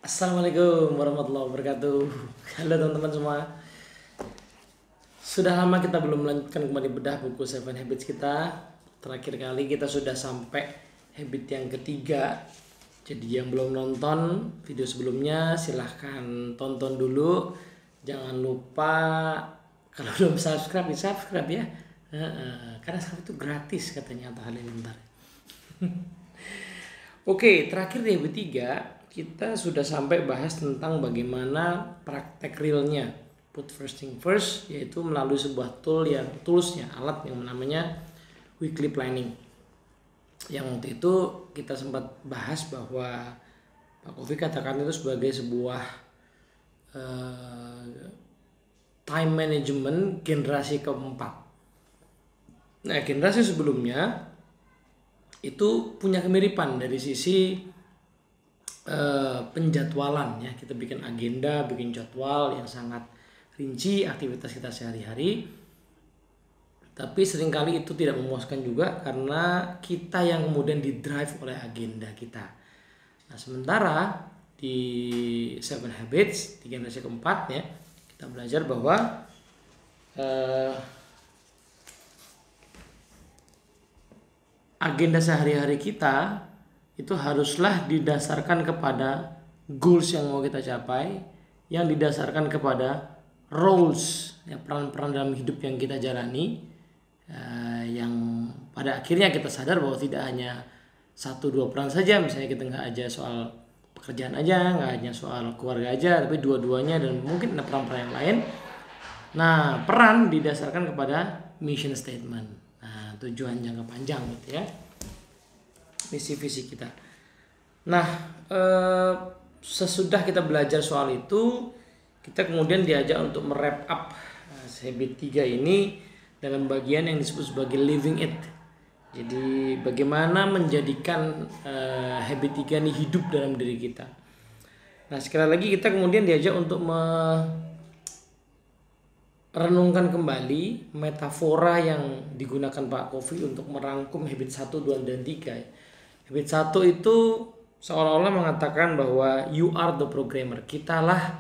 Assalamualaikum warahmatullahi wabarakatuh. Halo teman-teman semua. Sudah lama kita belum melanjutkan kembali bedah buku Seven Habits kita. Terakhir kali kita sudah sampai habit yang ketiga. Jadi yang belum nonton video sebelumnya silahkan tonton dulu. Jangan lupa kalau belum subscribe di subscribe ya. Karena subscribe itu gratis katanya Atta Halilintar. Oke, terakhir di habit 3 kita sudah sampai bahas tentang bagaimana praktek realnya put first thing first, yaitu melalui sebuah toolsnya, alat yang namanya weekly planning. Yang waktu itu kita sempat bahas bahwa Pak Kofi katakan itu sebagai sebuah time management generasi keempat. Nah, generasi sebelumnya itu punya kemiripan dari sisi penjadwalan ya. Kita bikin agenda, bikin jadwal yang sangat rinci aktivitas kita sehari-hari. Tapi seringkali itu tidak memuaskan juga karena kita yang kemudian didrive oleh agenda kita. Nah, sementara di Seven Habits di generasi keempat ya, kita belajar bahwa agenda sehari-hari kita itu haruslah didasarkan kepada goals yang mau kita capai, yang didasarkan kepada roles ya, peran-peran dalam hidup yang kita jalani, yang pada akhirnya kita sadar bahwa tidak hanya 1-2 peran saja. Misalnya kita nggak aja soal pekerjaan aja, nggak hanya soal keluarga aja, tapi dua-duanya dan mungkin ada peran-peran yang lain. Nah, peran didasarkan kepada mission statement, tujuan jangka panjang gitu ya, misi visi kita. Nah, sesudah kita belajar soal itu, kita kemudian diajak untuk merap up habit 3 ini dalam bagian yang disebut sebagai living it. Jadi bagaimana menjadikan habit 3 ini hidup dalam diri kita. Nah, sekali lagi kita kemudian diajak untuk renungkan kembali metafora yang digunakan Pak Kofi untuk merangkum habit 1, 2, dan 3. Habit 1 itu seolah-olah mengatakan bahwa you are the programmer. Kitalah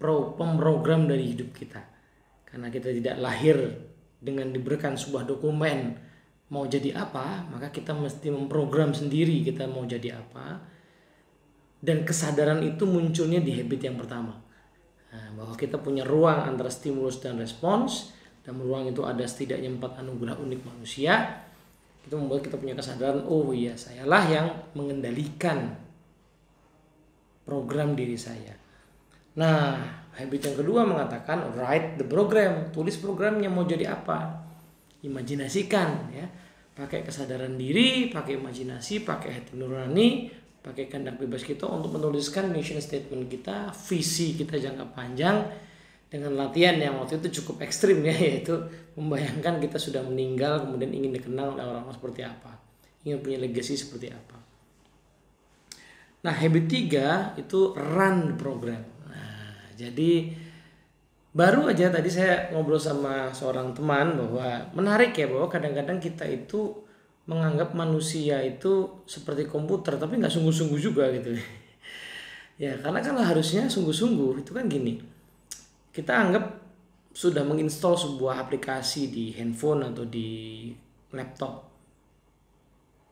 pemrogram dari hidup kita. Karena kita tidak lahir dengan diberikan sebuah dokumen mau jadi apa, maka kita mesti memprogram sendiri kita mau jadi apa. Dan kesadaran itu munculnya di habit yang pertama. Bahwa kita punya ruang antara stimulus dan respons. Dan ruang itu ada setidaknya 4 anugerah unik manusia. Itu membuat kita punya kesadaran, oh iya, sayalah yang mengendalikan program diri saya. Nah, habit yang kedua mengatakan write the program, tulis programnya mau jadi apa. Imajinasikan ya, pakai kesadaran diri, pakai imajinasi, pakai hati nurani, pakai kehendak bebas kita untuk menuliskan mission statement kita, visi kita jangka panjang, dengan latihan yang waktu itu cukup ekstrim ya, yaitu membayangkan kita sudah meninggal kemudian ingin dikenang oleh orang-orang seperti apa, ingin punya legacy seperti apa. Nah, habit 3 itu run program. Nah, jadi baru aja tadi saya ngobrol sama seorang teman bahwa menarik ya, bahwa kadang-kadang kita itu menganggap manusia itu seperti komputer tapi nggak sungguh-sungguh juga gitu. Ya, karena kan harusnya sungguh-sungguh. Itu kan gini, kita anggap sudah menginstal sebuah aplikasi di handphone atau di laptop.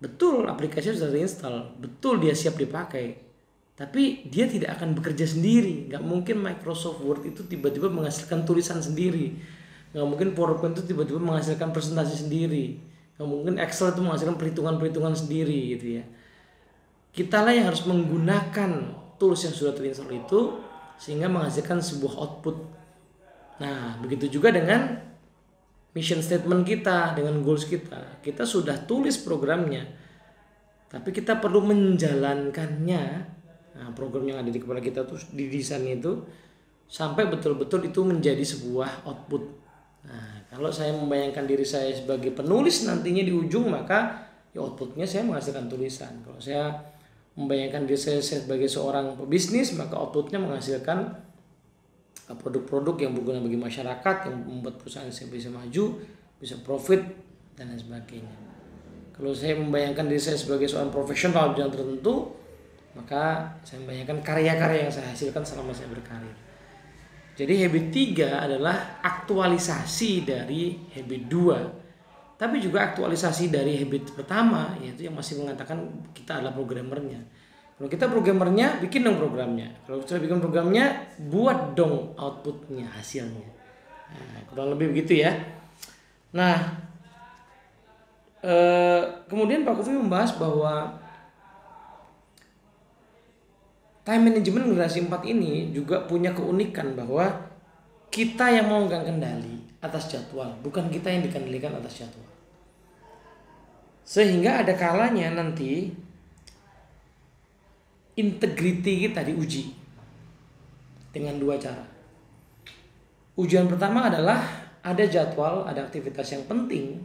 Betul, aplikasinya sudah terinstall, betul dia siap dipakai. Tapi dia tidak akan bekerja sendiri. Gak mungkin Microsoft Word itu tiba-tiba menghasilkan tulisan sendiri. Gak mungkin PowerPoint itu tiba-tiba menghasilkan presentasi sendiri. Gak mungkin Excel itu menghasilkan perhitungan-perhitungan sendiri gitu ya. Kitalah yang harus menggunakan tools yang sudah terinstall itu sehingga menghasilkan sebuah output. Nah, begitu juga dengan mission statement kita, dengan goals kita. Kita sudah tulis programnya, tapi kita perlu menjalankannya. Nah, program yang ada di kepala kita tuh didesain itu sampai betul-betul itu menjadi sebuah output. Nah, kalau saya membayangkan diri saya sebagai penulis nantinya di ujung, maka ya outputnya saya menghasilkan tulisan. Kalau saya membayangkan diri saya sebagai seorang pebisnis, maka outputnya menghasilkan produk-produk yang berguna bagi masyarakat, yang membuat perusahaan saya bisa maju, bisa profit, dan lain sebagainya. Kalau saya membayangkan diri saya sebagai seorang profesional di bidang tertentu, maka saya membayangkan karya-karya yang saya hasilkan selama saya berkarir. Jadi habit 3 adalah aktualisasi dari habit 2, tapi juga aktualisasi dari habit pertama, yaitu yang masih mengatakan kita adalah programmernya. Kalau kita programmernya, bikin dong programnya. Kalau sudah bikin programnya, buat dong outputnya, hasilnya. Nah, kurang lebih begitu ya. Nah, kemudian Pak Kufi membahas bahwa time management generasi 4 ini juga punya keunikan bahwa kita yang memegang kendali atas jadwal, bukan kita yang dikendalikan atas jadwal. Sehingga ada kalanya nanti integriti kita diuji dengan 2 cara. Ujian pertama adalah ada jadwal, ada aktivitas yang penting,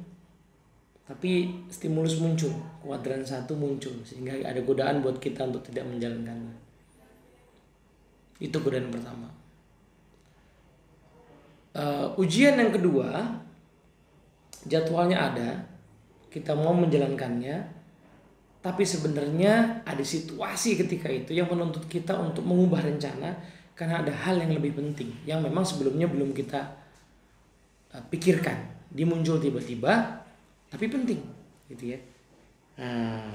tapi stimulus muncul, kuadran 1 muncul, sehingga ada godaan buat kita untuk tidak menjalankannya. Itu godaan pertama. Ujian yang kedua, jadwalnya ada, kita mau menjalankannya, tapi sebenarnya ada situasi ketika itu yang menuntut kita untuk mengubah rencana karena ada hal yang lebih penting yang memang sebelumnya belum kita pikirkan. Dia muncul tiba-tiba, tapi penting, gitu ya. Nah,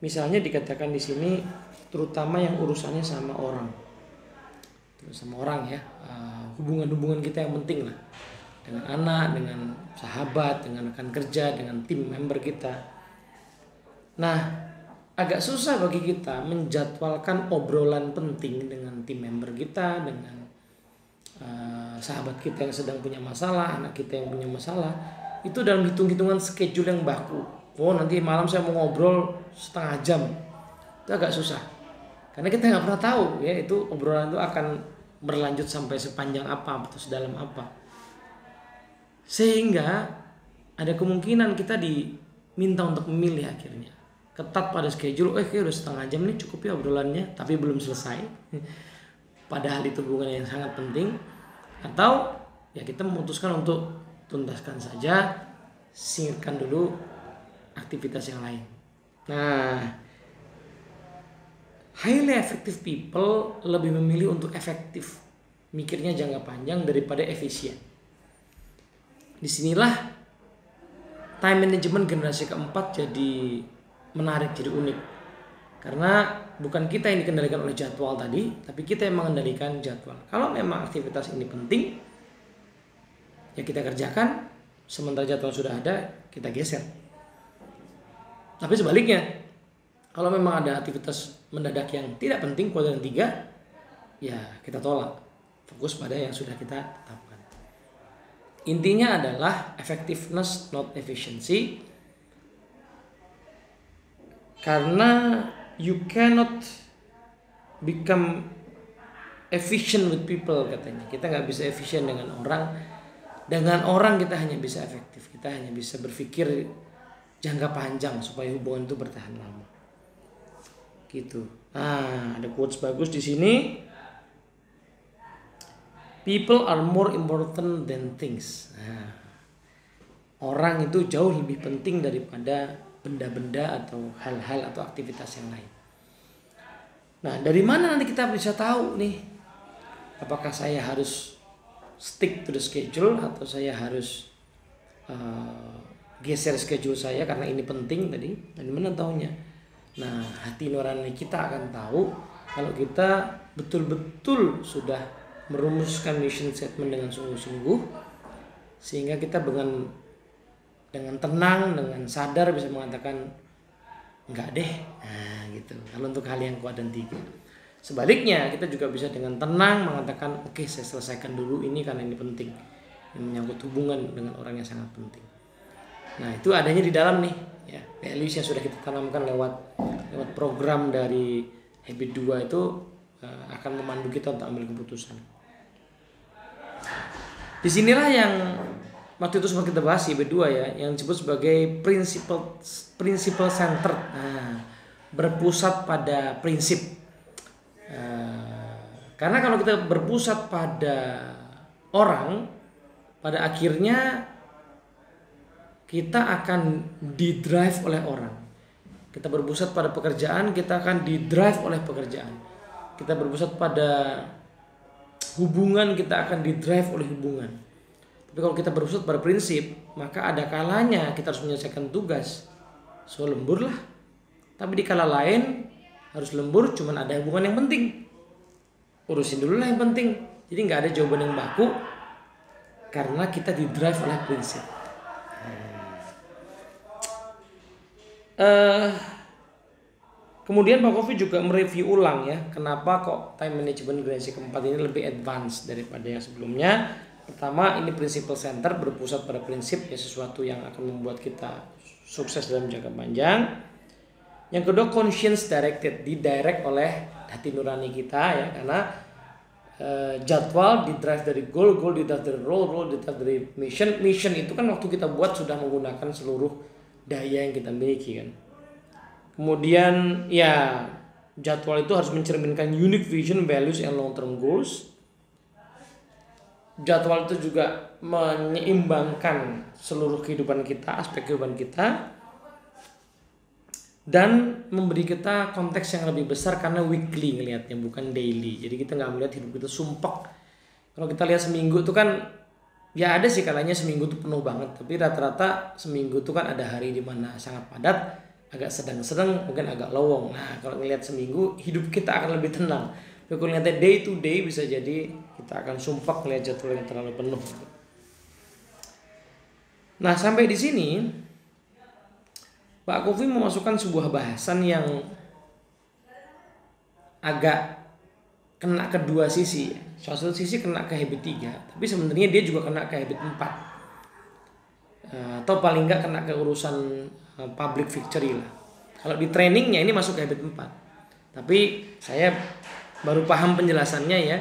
misalnya dikatakan di sini, terutama yang urusannya sama orang. Ya, hubungan-hubungan kita yang penting lah, dengan anak, dengan sahabat, dengan rekan kerja, dengan tim member kita. Nah, agak susah bagi kita menjadwalkan obrolan penting dengan tim member kita, dengan sahabat kita yang sedang punya masalah, anak kita yang punya masalah, itu dalam hitung-hitungan schedule yang baku. Oh, nanti malam saya mau ngobrol setengah jam. Itu agak susah. Karena kita nggak pernah tahu ya itu obrolan itu akan berlanjut sampai sepanjang apa atau sedalam apa. Sehingga ada kemungkinan kita diminta untuk memilih akhirnya. Ketat pada schedule, kayak udah setengah jam nih cukup ya obrolannya, tapi belum selesai. Padahal itu hubungan yang sangat penting. Atau ya kita memutuskan untuk tuntaskan saja, singkirkan dulu aktivitas yang lain. Nah, highly effective people lebih memilih untuk efektif, mikirnya jangka panjang daripada efisien. Disinilah time management generasi keempat jadi menarik, jadi unik. Karena bukan kita yang dikendalikan oleh jadwal tadi, tapi kita yang mengendalikan jadwal. Kalau memang aktivitas ini penting, ya kita kerjakan, sementara jadwal sudah ada, kita geser. Tapi sebaliknya, kalau memang ada aktivitas mendadak yang tidak penting, kuadran 3, ya kita tolak. Fokus pada yang sudah kita tetapkan. Intinya adalah effectiveness, not efficiency. Karena you cannot become efficient with people, katanya. Kita nggak bisa efisien dengan orang. Dengan orang kita hanya bisa efektif. Kita hanya bisa berpikir jangka panjang supaya hubungan itu bertahan lama. Gitu. Nah, ada quotes bagus di sini. People are more important than things. Nah, orang itu jauh lebih penting daripada benda-benda atau hal-hal atau aktivitas yang lain. Nah, dari mana nanti kita bisa tahu nih, apakah saya harus stick to the schedule atau saya harus geser schedule saya karena ini penting tadi? Dari mana taunya? Nah, hati nurani kita akan tahu kalau kita betul-betul sudah merumuskan mission statement dengan sungguh-sungguh, sehingga kita dengan tenang, dengan sadar bisa mengatakan enggak deh. Nah, gitu. Kalau untuk hal yang kuadran 3. Sebaliknya, kita juga bisa dengan tenang mengatakan, oke, saya selesaikan dulu ini karena ini penting. Ini menyangkut hubungan dengan orang yang sangat penting. Nah, itu adanya di dalam nih, ya. Values yang sudah kita tanamkan lewat program dari Habit 2 itu akan memandu kita untuk ambil keputusan. Disinilah yang waktu itu sempat kita bahas Habit 2 ya, yang disebut sebagai principle center. Nah, berpusat pada prinsip. Karena kalau kita berpusat pada orang, pada akhirnya kita akan didrive oleh orang. Kita berpusat pada pekerjaan, kita akan di-drive oleh pekerjaan. Kita berpusat pada hubungan, kita akan di-drive oleh hubungan. Tapi kalau kita berpusat pada prinsip, maka ada kalanya kita harus menyelesaikan tugas. So lembur lah. Tapi di kala lain harus lembur, cuman ada hubungan yang penting. Urusin dulu lah yang penting. Jadi nggak ada jawaban yang baku karena kita di-drive oleh prinsip. Kemudian Pak Kofi juga mereview ulang ya, kenapa kok time management generasi keempat ini lebih advance daripada yang sebelumnya. Pertama, ini principle center, berpusat pada prinsip, ya sesuatu yang akan membuat kita sukses dalam jangka panjang. Yang kedua, conscience directed, didirect oleh hati nurani kita ya, karena jadwal di-drive dari goal di-drive dari role di-drive dari mission itu kan waktu kita buat sudah menggunakan seluruh daya yang kita miliki kan. Kemudian ya jadwal itu harus mencerminkan unique vision, values, and long term goals. Jadwal itu juga menyeimbangkan seluruh kehidupan kita, aspek kehidupan kita, dan memberi kita konteks yang lebih besar karena weekly ngelihatnya, bukan daily. Jadi kita nggak melihat hidup kita sumpek. Kalau kita lihat seminggu itu kan ya ada sih kalanya seminggu itu penuh banget, tapi rata-rata seminggu itu kan ada hari di mana sangat padat, agak sedang-sedang, mungkin agak lowong. Nah kalau ngelihat seminggu hidup kita akan lebih tenang. Tapi kalau ngeliatnya day to day bisa jadi kita akan sumpah ngelihat jadwal yang terlalu penuh. Nah sampai di sini Pak Kofi memasukkan sebuah bahasan yang agak kena kedua sisi. Satu sisi kena ke habit 3, tapi sebenarnya dia juga kena ke habit 4. Atau paling enggak kena ke urusan public victory lah. Kalau di trainingnya ini masuk ke habit 4. Tapi saya baru paham penjelasannya ya.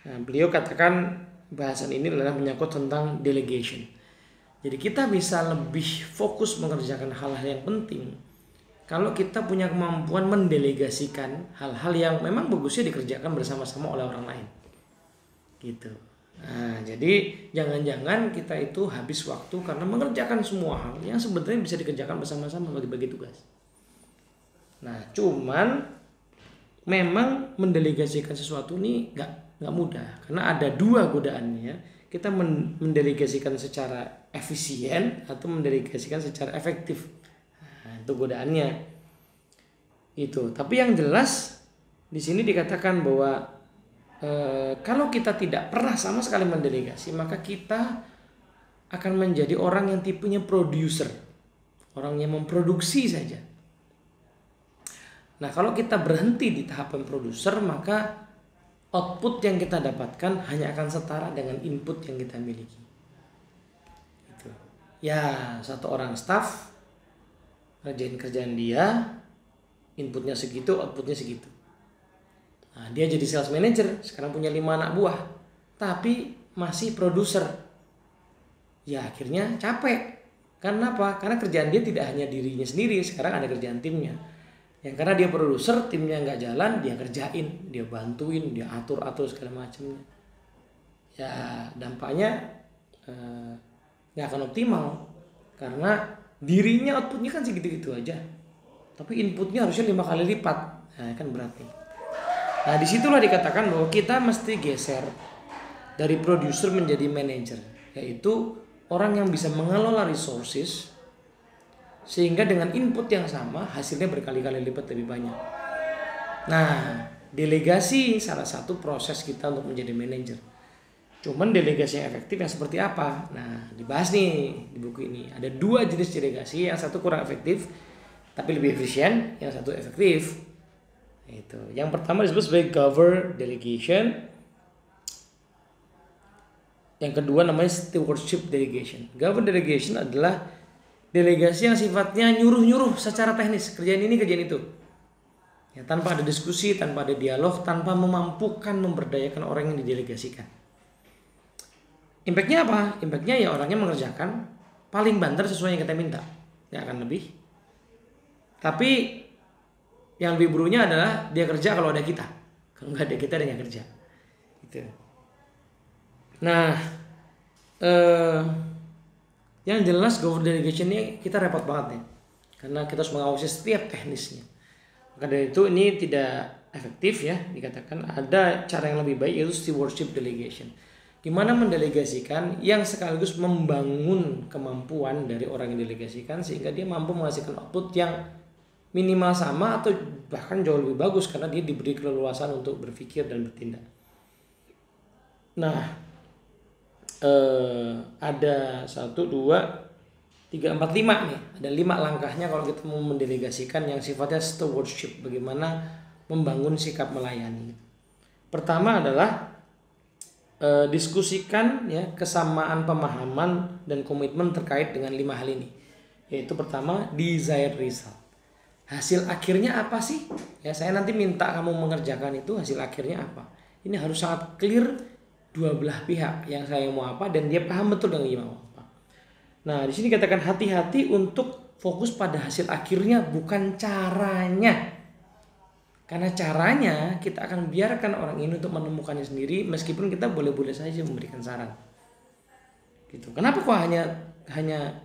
Nah, beliau katakan bahasan ini adalah menyangkut tentang delegation. Jadi kita bisa lebih fokus mengerjakan hal-hal yang penting kalau kita punya kemampuan mendelegasikan hal-hal yang memang bagusnya dikerjakan bersama-sama oleh orang lain. Gitu. Nah, jadi jangan-jangan kita itu habis waktu karena mengerjakan semua hal yang sebenarnya bisa dikerjakan bersama-sama, bagi-bagi tugas. Nah, cuman memang mendelegasikan sesuatu ini nggak mudah karena ada dua godaannya. Kita mendelegasikan secara efisien atau mendelegasikan secara efektif. Nah, itu godaannya. Itu. Tapi yang jelas di sini dikatakan bahwa kalau kita tidak pernah sama sekali mendelegasi, maka kita akan menjadi orang yang tipenya produser, orang yang memproduksi saja. Nah, kalau kita berhenti di tahapan produser, maka output yang kita dapatkan hanya akan setara dengan input yang kita miliki. Gitu. Ya, satu orang staff ngerjain kerjaan dia, inputnya segitu, outputnya segitu. Nah, dia jadi sales manager, sekarang punya 5 anak buah, tapi masih produser. Ya akhirnya capek. Karena apa? Karena kerjaan dia tidak hanya dirinya sendiri, sekarang ada kerjaan timnya. Yang karena dia produser, timnya nggak jalan, dia kerjain, dia bantuin, dia atur-atur segala macamnya. Ya dampaknya nggak akan optimal karena dirinya outputnya kan segitu-gitu aja, tapi inputnya harusnya 5 kali lipat. Nah kan berarti. Nah disitulah dikatakan bahwa kita mesti geser dari produser menjadi manager, yaitu orang yang bisa mengelola resources sehingga dengan input yang sama hasilnya berkali-kali lipat lebih banyak. Nah delegasi salah satu proses kita untuk menjadi manager. Cuman delegasi yang efektif yang seperti apa? Nah dibahas nih di buku ini. Ada 2 jenis delegasi, yang satu kurang efektif tapi lebih efisien, yang satu efektif. Itu. Yang pertama disebut sebagai governed delegation. Yang kedua namanya stewardship delegation. Governed delegation adalah delegasi yang sifatnya nyuruh-nyuruh secara teknis, kerjaan ini, kerjaan itu. Ya, tanpa ada diskusi, tanpa ada dialog, tanpa memampukan memberdayakan orang yang didelegasikan. Impactnya apa? Impactnya ya orangnya mengerjakan paling banter sesuai yang kita minta, nggak akan lebih. Tapi yang lebih buruknya adalah dia kerja kalau ada kita. Kalau nggak ada kita, dia nggak kerja. Gitu. Nah, yang jelas government delegation ini kita repot banget nih. karena kita harus mengawasi setiap teknisnya. Maka dari itu ini tidak efektif ya, dikatakan ada cara yang lebih baik yaitu stewardship delegation. Gimana mendelegasikan yang sekaligus membangun kemampuan dari orang yang delegasikan sehingga dia mampu menghasilkan output yang minimal sama atau bahkan jauh lebih bagus karena dia diberi keleluasan untuk berpikir dan bertindak. Nah, ada 1, 2, 3, 4, 5 nih. Ada 5 langkahnya kalau kita mau mendelegasikan yang sifatnya stewardship, bagaimana membangun sikap melayani. Pertama adalah diskusikan ya kesamaan pemahaman dan komitmen terkait dengan 5 hal ini. Yaitu pertama, desired result. Hasil akhirnya apa sih? Ya, saya nanti minta kamu mengerjakan itu, hasil akhirnya apa? Ini harus sangat clear dua belah pihak, yang saya mau apa dan dia paham betul yang dia mau apa. Nah, di sini katakan hati-hati untuk fokus pada hasil akhirnya bukan caranya. Karena caranya kita akan biarkan orang ini untuk menemukannya sendiri meskipun kita boleh-boleh saja memberikan saran. Gitu. Kenapa kok hanya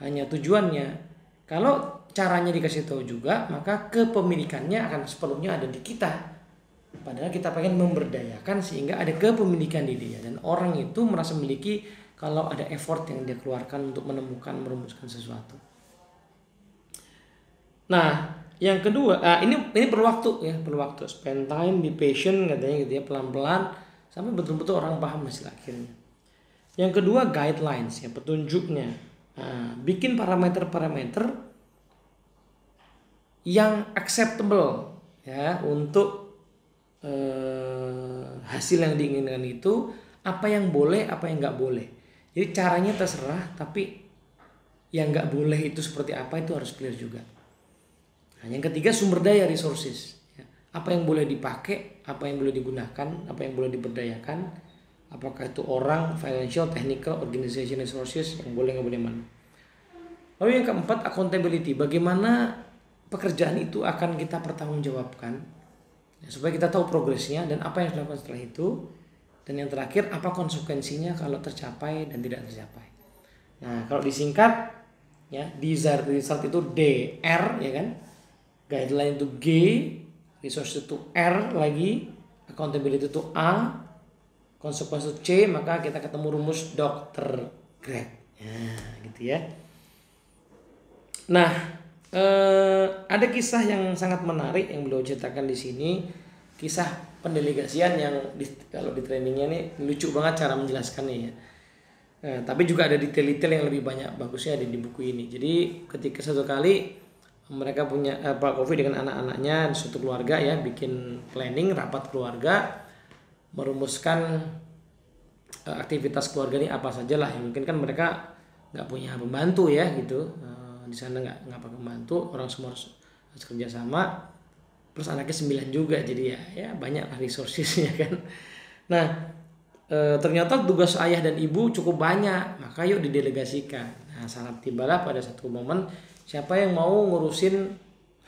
tujuannya? Kalau caranya dikasih tahu juga, maka kepemilikannya akan sepenuhnya ada di kita. Padahal kita pengen memberdayakan sehingga ada kepemilikan di dia dan orang itu merasa memiliki kalau ada effort yang dia keluarkan untuk merumuskan sesuatu. Nah, yang kedua, ini perlu waktu ya, perlu waktu. Spend time, be patient katanya gitu ya, pelan-pelan sampai betul-betul orang paham hasil akhirnya. Yang kedua, guidelines ya, petunjuknya. Bikin parameter-parameter yang acceptable ya untuk hasil yang diinginkan itu, apa yang boleh, apa yang nggak boleh. Jadi caranya terserah, tapi yang nggak boleh itu seperti apa itu harus clear juga. Nah, yang ketiga, sumber daya resources. Apa yang boleh dipakai, apa yang boleh digunakan, apa yang boleh diberdayakan. Apakah itu orang, financial, technical, organization resources, yang boleh nggak boleh mana. Lalu yang keempat, accountability. Bagaimana pekerjaan itu akan kita pertanggungjawabkan. Supaya kita tahu progresnya dan apa yang dilakukan setelah itu. Dan yang terakhir, apa konsekuensinya kalau tercapai dan tidak tercapai. Nah, kalau disingkat ya, desired result itu DR ya kan. Guideline itu G, resource itu R lagi, accountability itu A, konsekuensi itu C, maka kita ketemu rumus Dr. Greg. Ya, gitu ya. Nah, ada kisah yang sangat menarik yang beliau ceritakan di sini, kisah pendelegasian yang kalau di trainingnya nih lucu banget cara menjelaskannya ya. Tapi juga ada detail-detail yang lebih banyak bagusnya ada di buku ini. Jadi ketika satu kali mereka punya Pak Kofi dengan anak-anaknya di suatu keluarga ya bikin planning rapat keluarga, merumuskan aktivitas keluarga ini apa saja lah. Mungkin kan mereka nggak punya pembantu ya gitu. Di sana nggak pakai pembantu, orang semua harus kerja sama, plus anaknya 9 juga, jadi ya banyak resourcesnya kan. Nah, ternyata tugas ayah dan ibu cukup banyak, maka yuk didelegasikan. Nah, saat tibalah pada satu momen siapa yang mau ngurusin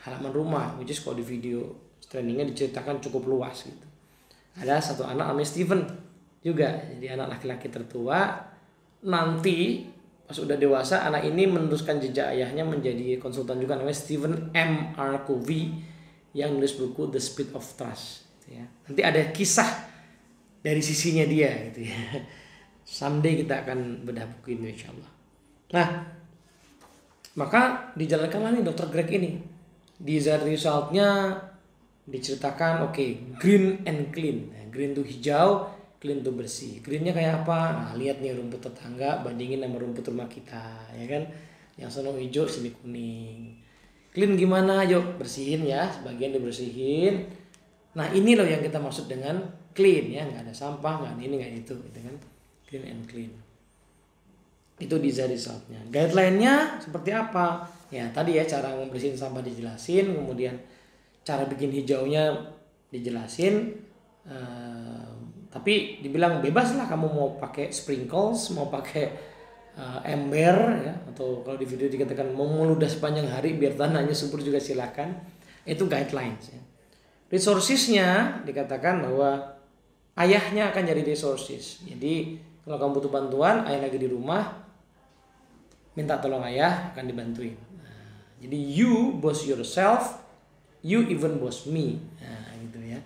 halaman rumah, which is kalau di video trainingnya diceritakan cukup luas gitu. Ada satu anak namanya Steven juga, jadi anak laki-laki tertua. Nanti pas udah dewasa, anak ini meneruskan jejak ayahnya menjadi konsultan juga, namanya Stephen M. R. Covey yang nulis buku The Speed of Trust gitu ya. Nanti ada kisah dari sisinya dia gitu ya. Someday kita akan bedah buku ini insyaallah. Nah, maka dijalankanlah nih Dr. Greg ini. Desired resultnya diceritakan, green and clean. Nah, green itu hijau, clean itu bersih. Greennya kayak apa? Nah, lihat nih rumput tetangga bandingin sama rumput rumah kita, ya kan? Yang sono hijau, sini kuning. Clean gimana? Yuk bersihin ya, sebagian dibersihin. Nah, ini loh yang kita maksud dengan clean ya, nggak ada sampah, nggak ini nggak itu, gitu kan? Clean and clean. Itu desired resultnya. Guideline-nya seperti apa? Ya tadi ya, cara membersihin sampah dijelasin, kemudian cara bikin hijaunya dijelasin. Tapi dibilang bebas lah, kamu mau pakai sprinkles, mau pakai ember ya, atau kalau di video dikatakan mau meludah sepanjang hari biar tanahnya subur juga silakan. Itu guidelines ya. Resourcesnya dikatakan bahwa ayahnya akan jadi resources. Jadi kalau kamu butuh bantuan, ayah lagi di rumah, minta tolong ayah akan dibantuin. Nah, Jadi you boss yourself, you even boss me. Nah, gitu ya.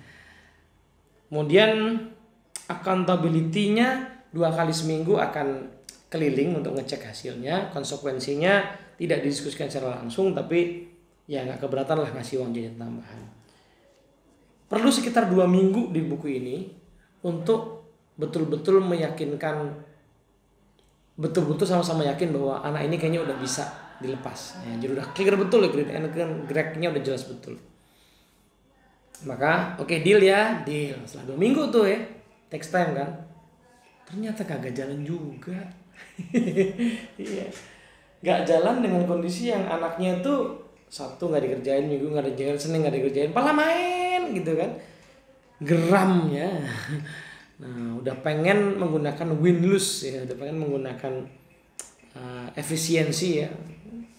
Kemudian accountability-nya 2 kali seminggu akan keliling untuk ngecek hasilnya. Konsekuensinya tidak didiskusikan secara langsung, tapi ya nggak keberatan lah ngasih uang jajan tambahan. Perlu sekitar 2 minggu di buku ini untuk betul-betul meyakinkan, betul-betul sama-sama yakin bahwa anak ini kayaknya udah bisa dilepas. Ya, jadi udah clear betul ya, geraknya udah jelas betul. Maka oke, deal ya, deal. Setelah 2 minggu tuh ya, takes time kan. Ternyata kagak jalan juga. Iya. Gak jalan dengan kondisi yang anaknya tuh Sabtu nggak dikerjain, Minggu nggak dikerjain, Senin nggak dikerjain, malah main gitu kan. Geram ya. Nah, udah pengen menggunakan win-lose ya, udah pengen menggunakan efisiensi ya.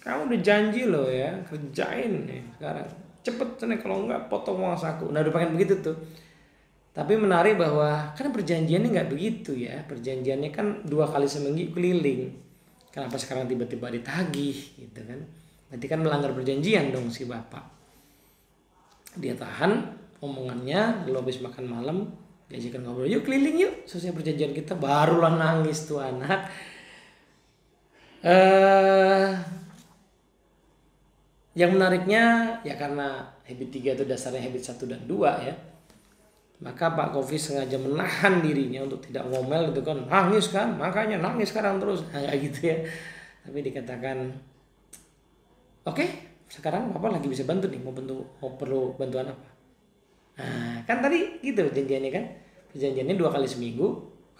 Kamu udah janji loh ya, kerjain ya sekarang. Cepet nih, kalau enggak potong uang saku. Nah, udah pengen begitu tuh. Tapi menarik bahwa kan perjanjiannya nggak begitu ya. Perjanjiannya kan 2 kali seminggu keliling. Kenapa sekarang tiba-tiba ditagih gitu kan? Berarti kan melanggar perjanjian dong si bapak. Dia tahan omongannya, lalu habis makan malam diajakan ngobrol, yuk keliling yuk, sesuai perjanjian kita. Barulah nangis tuh anak. Yang menariknya ya karena habit 3 itu dasarnya habit 1 dan 2 ya. Maka Pak Kofi sengaja menahan dirinya untuk tidak ngomel gitu kan. Nangis kan, makanya nangis sekarang terus. Nah, kayak gitu ya. Tapi dikatakan, oke, sekarang Bapak lagi bisa bantu nih, mau perlu bantuan apa? Nah, kan tadi gitu janjiannya kan. Perjanjiannya 2 kali seminggu,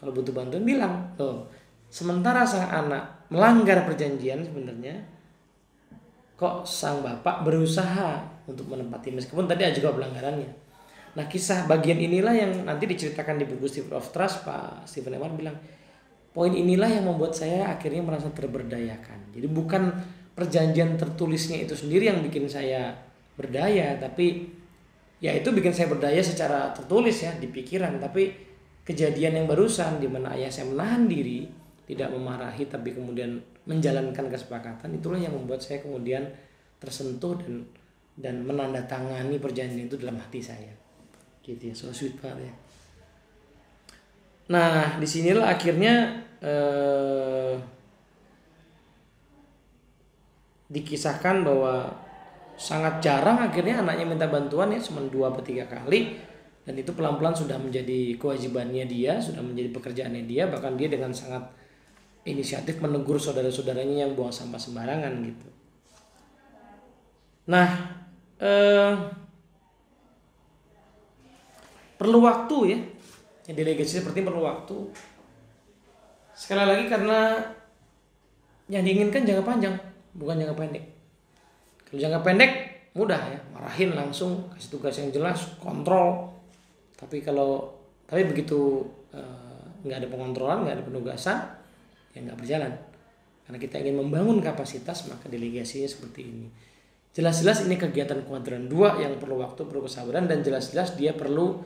kalau butuh bantuan bilang. Tuh. Sementara sang anak melanggar perjanjian sebenarnya, kok sang bapak berusaha untuk menempati meskipun tadi ada juga pelanggarannya. Nah, kisah bagian inilah yang nanti diceritakan di buku Steve of Trust. Pak Stephen Eman bilang, poin inilah yang membuat saya akhirnya merasa terberdayakan. Jadi bukan perjanjian tertulisnya itu sendiri yang bikin saya berdaya, tapi ya itu bikin saya berdaya secara tertulis ya di pikiran. Tapi kejadian yang barusan di mana ayah saya menahan diri, tidak memarahi tapi kemudian menjalankan kesepakatan, itulah yang membuat saya kemudian tersentuh dan menandatangani perjanjian itu dalam hati saya. Gitu ya, so sweet banget ya. Nah, disinilah akhirnya dikisahkan bahwa sangat jarang akhirnya anaknya minta bantuan ya, cuma 2 atau 3 kali, dan itu pelan-pelan sudah menjadi kewajibannya dia, sudah menjadi pekerjaannya dia, bahkan dia dengan sangat inisiatif menegur saudara-saudaranya yang buang sampah sembarangan gitu. Nah, perlu waktu ya. Delegasi seperti ini perlu waktu. Sekali lagi karena yang diinginkan jangka panjang, bukan jangka pendek. Kalau jangka pendek mudah ya, marahin langsung, kasih tugas yang jelas, kontrol. Tapi begitu nggak ada pengontrolan, nggak ada penugasan, ya nggak berjalan. Karena kita ingin membangun kapasitas, maka delegasinya seperti ini. Jelas-jelas ini kegiatan kuadran 2 yang perlu waktu, perlu kesabaran, dan jelas-jelas dia perlu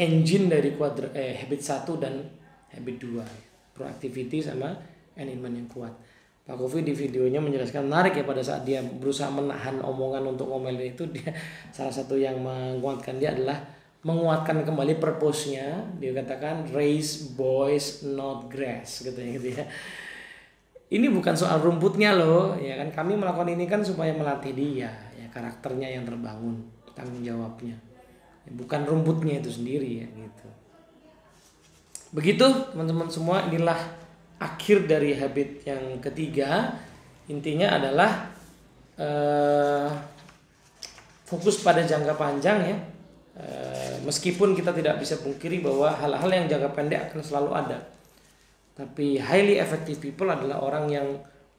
engine dari habit 1 dan habit 2, proactivity sama alignment yang kuat. Pak Kofi di videonya menjelaskan menarik ya, pada saat dia berusaha menahan omongan untuk ngomelin itu, dia salah satu yang menguatkan dia adalah menguatkan kembali purpose-nya. Dia katakan raise boys not grass gitu ya. Ini bukan soal rumputnya loh ya kan, kami melakukan ini kan supaya melatih dia ya, karakternya yang terbangun, tanggung jawabnya. Bukan rumputnya itu sendiri ya gitu. Begitu teman-teman semua, inilah akhir dari habit yang ketiga. Intinya adalah fokus pada jangka panjang ya. Meskipun kita tidak bisa pungkiri bahwa hal-hal yang jangka pendek akan selalu ada, tapi highly effective people adalah orang yang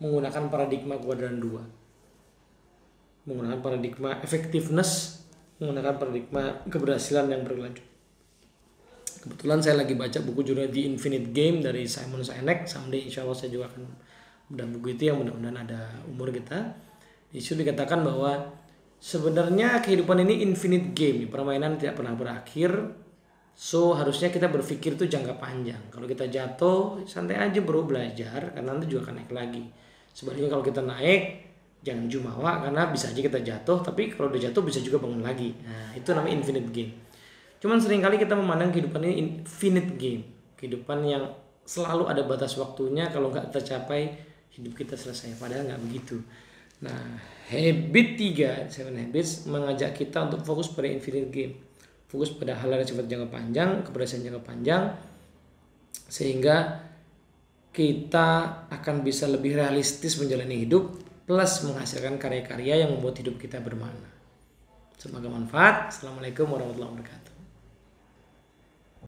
menggunakan paradigma kuadran 2, menggunakan paradigma effectiveness, menggunakan paradigma keberhasilan yang berlanjut. Kebetulan saya lagi baca buku judulnya The Infinite Game dari Simon Sinek. Someday insya Allah saya juga akan membaca buku itu, yang mudah-mudahan ada umur kita. Di situ dikatakan bahwa sebenarnya kehidupan ini infinite game, permainan tidak pernah berakhir. So harusnya kita berpikir itu jangka panjang. Kalau kita jatuh, santai aja bro, belajar, karena nanti juga akan naik lagi. Sebaliknya kalau kita naik, Jangan jumawa, karena bisa aja kita jatuh, tapi kalau udah jatuh bisa juga bangun lagi. Nah, itu namanya infinite game. Cuman seringkali kita memandang kehidupan ini infinite game. Kehidupan yang selalu ada batas waktunya, kalau nggak tercapai hidup kita selesai. Padahal nggak begitu. Nah, habit 3, 7 habits, mengajak kita untuk fokus pada infinite game. Fokus pada hal yang sifat jangka panjang, keberhasilan jangka panjang, sehingga kita akan bisa lebih realistis menjalani hidup, plus menghasilkan karya-karya yang membuat hidup kita bermakna. Semoga manfaat. Assalamualaikum warahmatullahi wabarakatuh.